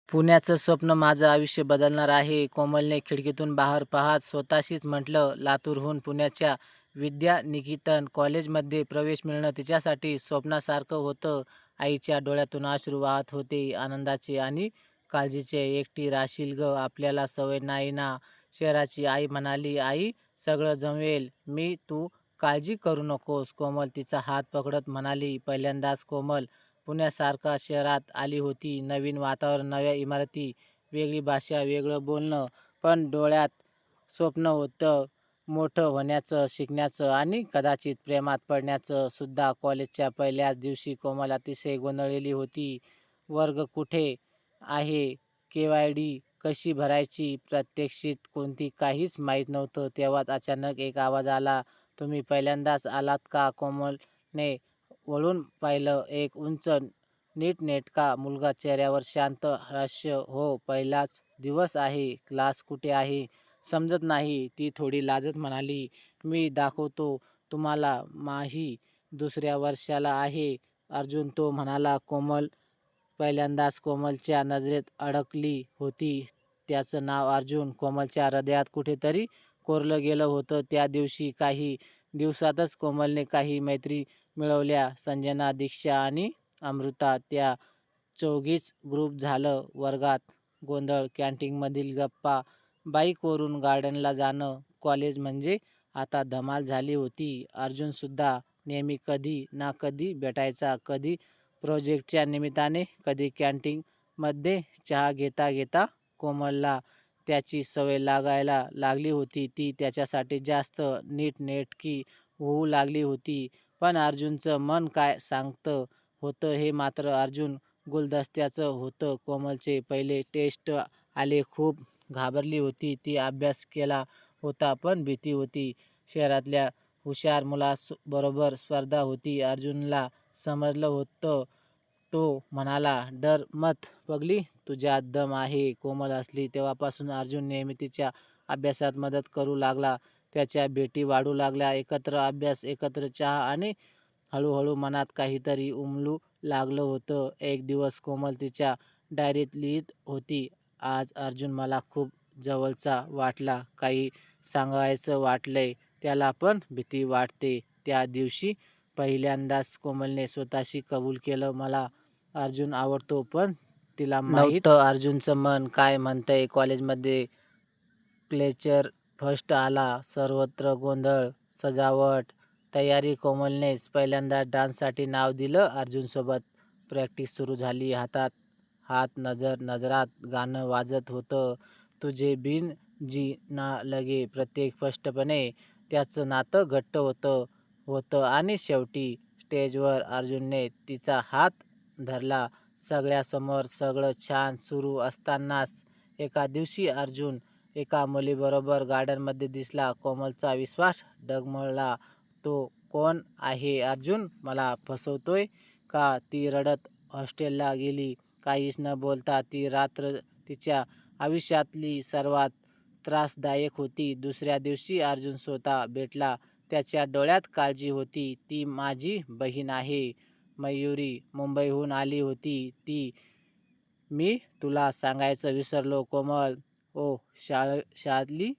पुण्याचं स्वप्न माझं आयुष्य बदलणार आहे. कोमलने खिडकीतून बाहेर पाहत स्वतःशीच म्हटलं. लातूरहून पुण्याच्या विद्यानिकेतन कॉलेजमध्ये प्रवेश मिळणं तिच्यासाठी स्वप्नासारखं होतं. आईच्या डोळ्यातून अश्रू वाहत होते, आनंदाचे आणि काळजीचे. एकटी राहशील गं, आपल्याला सवय नाही ना शहराची. आई म्हणाली, आई सगळं जमेल, तू काळजी करू नकोस. कोमल तिचा हात पकडत म्हणाली, पहिल्यांदाच कोमल पुण्यासारख्या शहरात आली होती. नवीन वातावरण, नव्या इमारती, वेगळी भाषा, वेगळं बोलणं. पण डोळ्यात स्वप्न होतं मोठं होण्याचं, शिकण्याचं आणि कदाचित प्रेमात पडण्याचं सुद्धा. कॉलेजच्या पहिल्याच दिवशी कोमल अतिशय गोंधळलेली होती. वर्ग कुठे आहे? KYD कशी भरायची? प्रात्यक्षिक कोणती? काहीच माहीत नव्हतं. तेव्हाच अचानक एक आवाज आला. तुम्ही पहिल्यांदाच आलात का? कोमलने वळून पाहिलं. एक उंच नीटनेटका मुलगा, चेहऱ्यावर शांत हास्य. हो, पहिलाच दिवस आहे. क्लास कुठे आहे? समजत नाही, ती थोडी लाजत म्हणाली. मी दाखवतो तुम्हाला. माही दुसऱ्या वर्षाला आहे. अर्जुन, तो म्हणाला. कोमल पहिल्यांदाच कोमलच्या नजरेत अडकली होती. त्याचं नाव अर्जुन. कोमलच्या हृदयात कुठेतरी कोरलं गेलं होतं. त्या दिवशी काही दिवसातच कोमलने काही मैत्री मिळवल्या. संजना, दीक्षा आणि अमृता. त्या चौघीच ग्रुप झालं. वर्गात गोंधळ, कॅन्टीनमधील गप्पा, बाईकवरून गार्डनला जाणं. कॉलेज म्हणजे आता धमाल झाली होती. अर्जुनसुद्धा नेहमी कधी ना कधी भेटायचा. कधी प्रोजेक्टच्या निमित्ताने, कधी कॅन्टीनमध्ये चहा घेता घेता. कोमलला त्याची सवय लागायला लागली होती. ती त्याच्यासाठी जास्त नीटनेटकी होऊ लागली होती. पण अर्जुनचं मन काय सांगतं होतं हे मात्र अर्जुन गुलदस्त्याचं होतं. कोमलचे पहिले टेस्ट आले. खूप घाबरली होती ती. अभ्यास केला होता, पण भीती होती. शहरातल्या हुशार मुलाबरोबर स्पर्धा होती. अर्जुनला समजलं होतं. तो म्हणाला, डर मत पगली, तुझ्यात दम आहे. कोमल हसली. तेव्हापासून अर्जुन नेहमी तिच्या अभ्यासात मदत करू लागला. त्याच्या भेटी वाढू लागल्या. एकत्र अभ्यास, एकत्र चहा आणि हळूहळू मनात काहीतरी उमलू लागलं होतं. एक दिवस कोमल तिच्या डायरीत लिहित होती, आज अर्जुन मला खूप जवळचा वाटला. काही सांगायचं वाटलंय त्याला, पण भीती वाटते. त्या दिवशी पहिल्यांदाच कोमलने स्वतःशी कबूल केलं, मला अर्जुन आवडतो. पण तिला माहीत नव्हतं अर्जुनचं मन काय म्हणतंय. कॉलेजमध्ये क्लेचर फर्स्ट आला. सर्वत्र गोंधळ, सजावट, तयारी. कोमलनेच पहिल्यांदा डान्ससाठी नाव दिलं. अर्जुनसोबत प्रॅक्टिस सुरू झाली. हातात हात, नजरात गाणं वाजत होतं, तुझे बिन जी ना लगे. प्रत्येक स्पष्टपणे त्याचं नातं घट्ट होतं होतं आणि शेवटी स्टेजवर अर्जुनने तिचा हात धरला. सगळ्यासमोर. सगळं छान सुरू असतानाच एका दिवशी अर्जुन एका मुलीबरोबर गार्डनमध्ये दिसला. कोमलचा विश्वास डगमगला. तो कोण आहे? अर्जुन मला फसवतोय का? ती रडत हॉस्टेलला गेली. काहीच न बोलता. ती रात्र तिच्या आयुष्यातली सर्वात त्रासदायक होती. दुसऱ्या दिवशी अर्जुन स्वतः भेटला. त्याच्या डोळ्यात काळजी होती. ती माझी बहीण आहे, मयुरी. मुंबईहून आली होती ती. मी तुला सांगायचं विसरलो कोमल. ओ शाळली.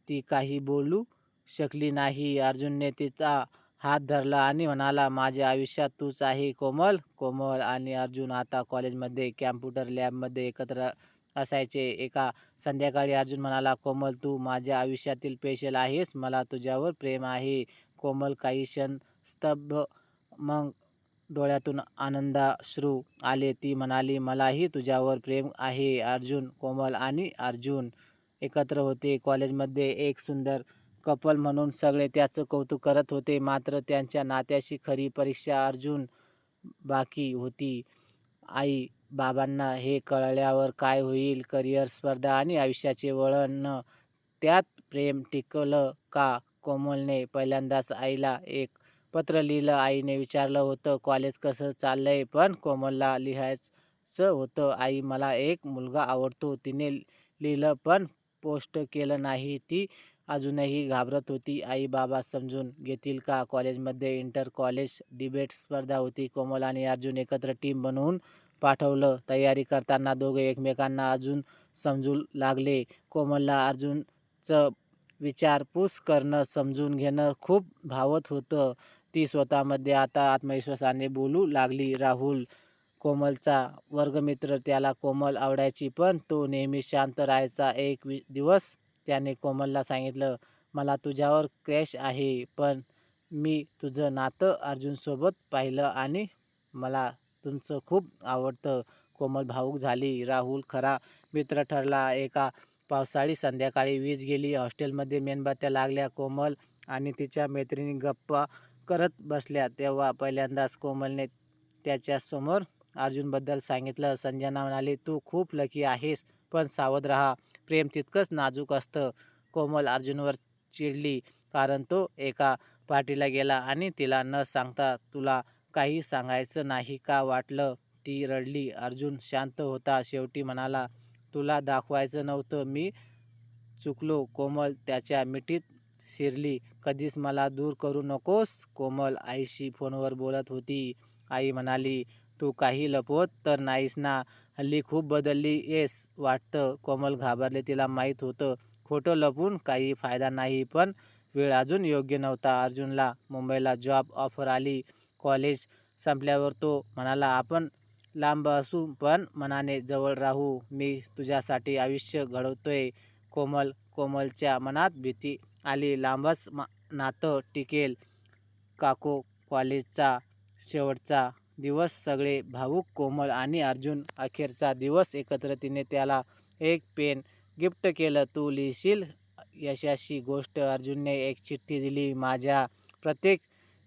ती काही बोलू शकली नाही. अर्जुनने तिचा हात धरला आणि म्हणाला, माझ्या आयुष्यात तूच आहे कोमल. कोमल आणि अर्जुन आता कॉलेजमध्ये कॅम्प्युटर लॅबमध्ये एकत्र असायचे. एका संध्याकाळी अर्जुन म्हणाला, कोमल तू माझ्या आयुष्यातील स्पेशल आहेस. मला तुझ्यावर प्रेम आहे. कोमल काही क्षण स्तब्ध, मग डोळ्यातून आनंदाश्रू आले. ती म्हणाली, मलाही तुझ्यावर प्रेम आहे. अर्जुन, कोमल आणि अर्जुन एकत्र होते कॉलेजमध्ये. एक सुंदर कपल म्हणून सगळे त्याचं कौतुक करत होते. मात्र त्यांच्या नात्याची खरी परीक्षा अर्जुन बाकी होती. आई बाबांना हे कळल्यावर काय होईल? करिअर, स्पर्धा आणि आयुष्याचे वळण, त्यात प्रेम टिकलं का? कोमलने पहिल्यांदाच आईला एक पत्र लिहिलं. आईने विचारलं होतं, कॉलेज कसं चाललंय? पण कोमलला लिहायचं होतं, आई मला एक मुलगा आवडतो. तिने लिहिलं पण पोस्ट केलं नाही. ती अजूनही घाबरत होती. आई बाबा समजून घेतील का? कॉलेजमध्ये इंटर कॉलेज डिबेट स्पर्धा होती. कोमल आणि अर्जुन एकत्र टीम बनवून पाठवलं. तयारी करताना दोघे एकमेकांना अजून समजू लागले. कोमलला अर्जुनचं विचारपूस करणं, समजून घेणं खूप भावत होतं. ती स्वतःमध्ये आता आत्मविश्वासाने बोलू लागली. राहुल कोमलचा वर्गमित्र. त्याला कोमल आवडायची, पण तो नेहमी शांत राहायचा. एक दिवस त्याने कोमलला सांगितलं, मला तुझ्यावर क्रॅश आहे, पण मी तुझं नातं अर्जुनसोबत पाहिलं आणि मला तुमचं खूप आवडतं. कोमल भावूक झाली. राहुल खरा मित्र ठरला. एका पावसाळी संध्याकाळी वीज गेली. हॉस्टेलमध्ये मेणबत्त्या लागल्या. कोमल आणि तिच्या मैत्रिणी गप्पा करत बसल्या. तेव्हा पहिल्यांदाच कोमलने त्याच्यासमोर अर्जुनबद्दल सांगितलं. संजना म्हणाली, तू खूप लकी आहेस, पण सावध राहा. प्रेम तितकंच नाजूक असतं. कोमल अर्जुनवर चिडली, कारण तो एका पार्टीला गेला आणि तिला न सांगता. तुला काही सांगायचं नाही का वाटलं? ती रडली. अर्जुन शांत होता. शेवटी म्हणाला, तुला दाखवायचं नव्हतं, मी चुकलो. कोमल त्याच्या मिठीत शिरली. कधीच मला दूर करू नकोस. कोमल आईशी फोनवर बोलत होती. आई म्हणाली, तू काही लपवत तर नाहीस ना? हल्ली खूप बदलली आहेस वाटतं. कोमल घाबरली. तिला माहीत होतं खोटं लपवून काही फायदा नाही, पण वेळ अजून योग्य नव्हता. अर्जुनला मुंबईला जॉब ऑफर आली. कॉलेज संपल्यावर तो म्हणाला, आपण लांब असू पण मनाने जवळ राहू. मी तुझ्यासाठी आयुष्य घडवतोय. कोमलच्या मनात भीती आली. लांबच नातं टिकेल काको? कॉलेजचा शेवटचा दिवस, सगळे भावूक. कोमल आणि अर्जुन अखेरचा दिवस एकत्र. तिने त्याला एक पेन गिफ्ट केलं. तू लिहिशील यशाची गोष्ट. अर्जुनने एक चिठ्ठी दिली. माझ्या प्रत्येक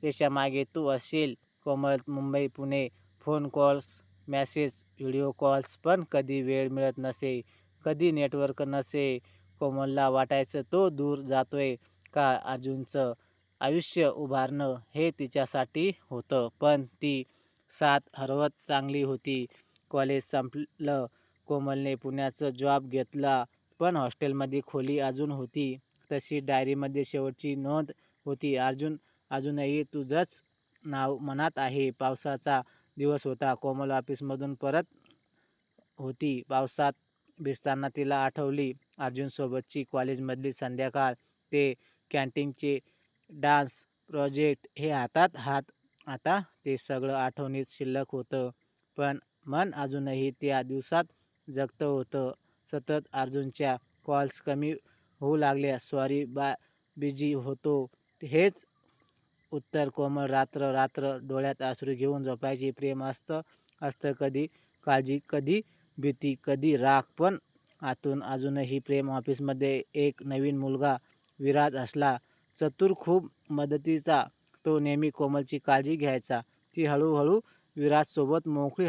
यशामागे तू असेल. Komal. Mumbai Pune. Phone calls, message, video calls, पण कधी वेळ मिळत नसे, कधी नेटवर्क नसे. कोमलला वाटायचं तो दूर जातोय का? अर्जुनचं आयुष्य उभारणं हे तिच्यासाठी होतं, पण ती साथ हरवत चांगली होती. कॉलेज संपलं. कोमलने पुण्याचं जॉब घेतला, पण हॉस्टेलमध्ये खोली अजून होती तशी. डायरीमध्ये शेवटची नोंद होती, अर्जुन, अजूनही तुझंच नाव मनात आहे. पावसाचा दिवस होता. कोमल ऑफिसमधून परत होती. पावसात भिजताना तिला आठवली अर्जुनसोबतची कॉलेजमधली संध्याकाळ. ते कॅन्टीनचे डान्स, प्रोजेक्ट, हे हातात हात. आता ते सगळं आठवणीत शिल्लक होतं, पण मन अजूनही त्या दिवसात जगत होतं. सतत अर्जुनच्या कॉल्स कमी होऊ लागल्या. सॉरी बिझी होतो, हेच उत्तर. कोमल रात्र रात्र डोळ्यात अश्रू घेऊन झोपायची. प्रेम असतं कधी काळजी, कधी भीती, कधी राग, पण आतून अजूनही प्रेम. ऑफिसमध्ये एक नवीन मुलगा विराज असला. चतुर, खूप मदतीचा. तो नेहमी कोमलची काळजी घ्यायचा. ती हळूहळू विराजसोबत मोकळी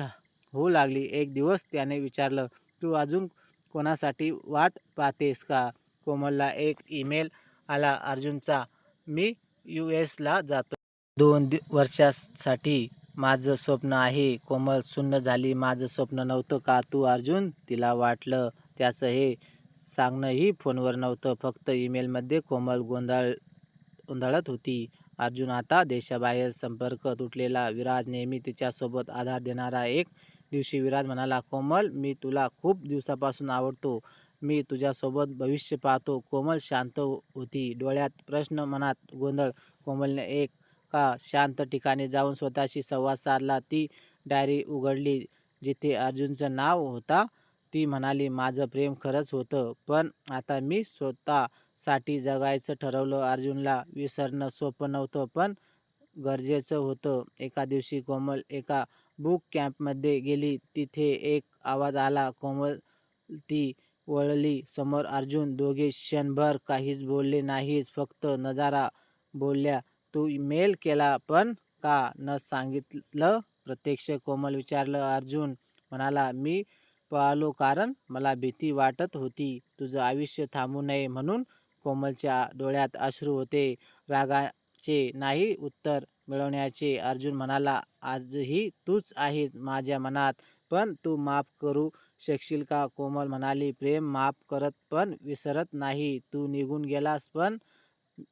होऊ लागली. एक दिवस त्याने विचारलं, तू अजून कोणासाठी वाट पाहतेस का? कोमलला एक ईमेल आला अर्जुनचा, मी US ला जातो. 2 वर्षासाठी. माझं स्वप्न आहे. कोमल सुन्न झाली. माझं स्वप्न नव्हतं का तू अर्जुन? तिला वाटलं त्याचं हे सांगणंही फोनवर नव्हतं, फक्त ईमेलमध्ये. कोमल गोंधळत होती. अर्जुन आता देशाबाहेर. संपर्क तुटलेला. विराज नेहमी तिच्यासोबत आधार देणारा. एक दिवशी विराज म्हणाला, कोमल, मी तुला खूप दिवसापासून आवडतो. मी तुझ्यासोबत भविष्य पाहतो. कोमल शांत होती. डोळ्यात प्रश्न, मनात गोंधळ. कोमलने एका शांत ठिकाणी जाऊन स्वतःशी संवाद साधला. ती डायरी उघडली जिथे अर्जुनचं नाव होता. ती म्हणाली, माझं प्रेम खरंच होतं, पण आता मी स्वतःसाठी जगायचं ठरवलं. अर्जुनला विसरणं सोपं नव्हतं, पण गरजेचं होतं. एका दिवशी कोमल एका बुक कॅम्पमध्ये गेली. तिथे एक आवाज आला. कोमल ती वळली. समोर अर्जुन. दोघे क्षणभर काहीच बोलले नाहीत, फक्त नजारा बोलल्या. तू मेल केला पण का न सांगितलं? प्रत्यक्ष. कोमल विचारलं. अर्जुन म्हणाला, मी पळालो कारण मला भीती वाटत होती, तुझं आयुष्य थांबू नये म्हणून. कोमलच्या डोळ्यात अश्रू होते, रागाचे नाही, उत्तर मिळवण्याचे. अर्जुन म्हणाला, आजही तूच आहेस माझ्या मनात, पण तू माफ करू शकशील का? कोमल म्हणाली, प्रेम माफ करत पण विसरत नाही. तू निघून गेलास पण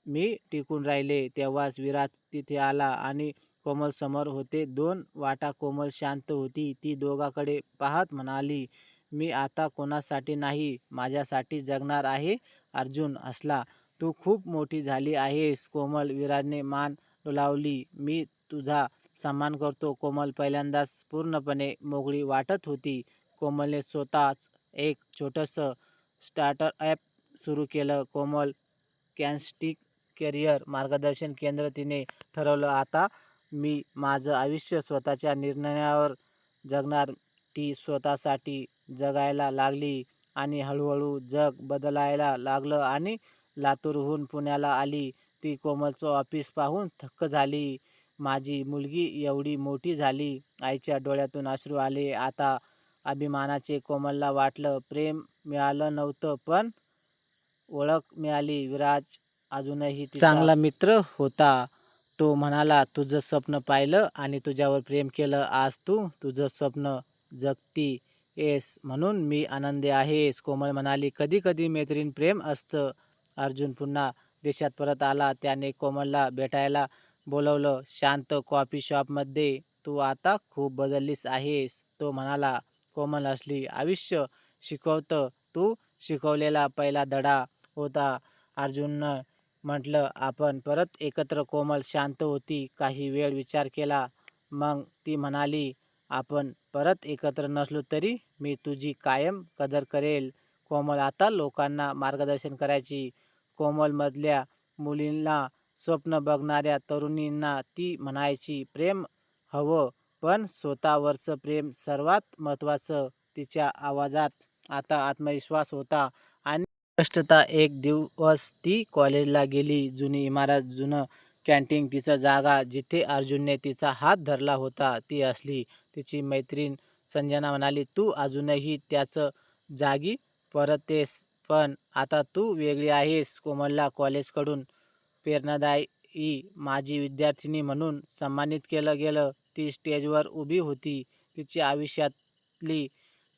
मी टिकून राहिले. तेव्हाच विराज तिथे आला आणि कोमल समोर होते 2 वाटा. कोमल शांत होती. ती दोघांकडे पाहत म्हणाली, "मी आता कोणासाठी नाही, माझ्यासाठी जगणार आहे." अर्जुन हसला. "तू खूप मोठी झाली आहेस." कोमल विराजने मान डोलावली. "मी तुझा सन्मान करतो." कोमल पहिल्यांदाच पूर्णपणे मोकळी वाटत होती. कोमलने स्वतःच एक छोटंसं स्टार्टअप सुरू केलं. कोमल कॅन्स्टिक करिअर मार्गदर्शन केंद्र. तिने ठरवलं, आता मी माझं आयुष्य स्वतःच्या निर्णयावर जगणार. ती स्वतःसाठी जगायला लागली आणि हळूहळू जग बदलायला लागलं आणि लातूरहून पुण्याला आली. ती कोमलचं ऑफिस पाहून थक्क झाली. माझी मुलगी एवढी मोठी झाली. आईच्या डोळ्यातून अश्रू आले. आता अभिमानाचे. कोमलला वाटलं प्रेम मिळालं नव्हतं, पण ओळख मिळाली. विराज अजूनही तिचा चांगला मित्र होता. तो म्हणाला, "तुझं स्वप्न पाहिलं आणि तुझ्यावर प्रेम केलं. आज तू तुझं स्वप्न जगती येस म्हणून मी आनंदी आहेस." कोमल म्हणाली, "कधी कधी मैत्रीण प्रेम असतं." अर्जुन पुन्हा देशात परत आला. त्याने कोमलला भेटायला बोलवलं. शांत कॉफी शॉपमध्ये. "तू आता खूप बदललीस आहेस." तो म्हणाला. कोमल हसली. "आयुष्य शिकवतं. तू शिकवलेला पहिला धडा होता." अर्जुननं म्हटलं, "आपण परत एकत्र." कोमल शांत होती. काही वेळ विचार केला. मग ती म्हणाली, "आपण परत एकत्र नसलो तरी मी तुझी कायम कदर करेल." कोमल आता लोकांना मार्गदर्शन करायची. कोमलमधल्या मुलींना, स्वप्न बघणाऱ्या तरुणींना ती म्हणायची, "प्रेम हवं, पण स्वतःवरचं प्रेम सर्वात महत्त्वाचं." तिच्या आवाजात आता आत्मविश्वास होता आणि स्पष्टता. एक दिवस ती कॉलेजला गेली. जुनी इमारत, जुनं कॅन्टीन, तिचं जागा जिथे अर्जुनने तिचा हात धरला होता. ती हसली. तिची मैत्रीण संजना म्हणाली, "तू अजूनही त्याच जागी परततेस, पण आता तू वेगळी आहेस." कोमलला कॉलेजकडून प्रेरणादायी माजी विद्यार्थिनी म्हणून सन्मानित केलं गेलं. ती स्टेजवर उभी होती. तिच्या आयुष्यातली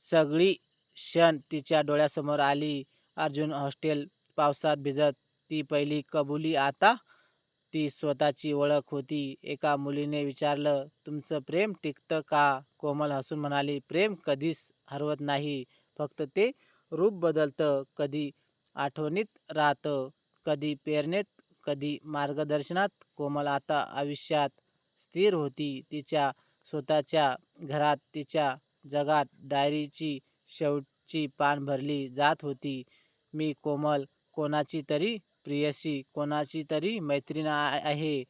सगळी क्षण तिच्या डोळ्यासमोर आली. अर्जुन हॉस्टेल, पावसात भिजत, ती पहिली कबुली. आता ती स्वतःची ओळख होती. एका मुलीने विचारलं, "तुमचं प्रेम टिकतं का?" कोमल हसून म्हणाली, "प्रेम कधीच हरवत नाही. फक्त ते रूप बदलतं. कधी आठवणीत राहतं, कधी प्रेरणेत, कधी मार्गदर्शनात." कोमल आता आयुष्यात स्थिर होती. तिच्या स्वतःच्या घरात, तिच्या जगात. डायरीची शेवटची पान भरली जात होती. "मी कोमल, कोणाची तरी प्रेयसी, कोणाची तरी मैत्रीण आहे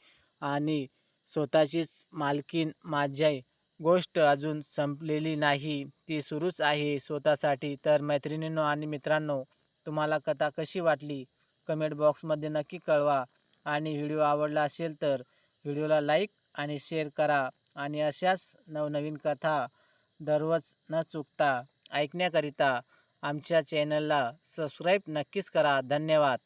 आणि स्वतःचीच मालकीण. माझी गोष्ट अजून संपलेली नाही. ती सुरूच आहे स्वतःसाठी." तर मैत्रिणींनो आणि मित्रांनो, तुम्हाला कथा कशी वाटली कमेंट बॉक्समध्ये नक्की कळवा. आणि व्हिडिओ आवडला असेल तर व्हिडिओला लाईक आणि शेअर करा. आणि अशाच नवनवीन कथा दररोज न चुकता ऐकण्याकरिता आमच्या चॅनलला सबस्क्राईब नक्कीच करा. धन्यवाद.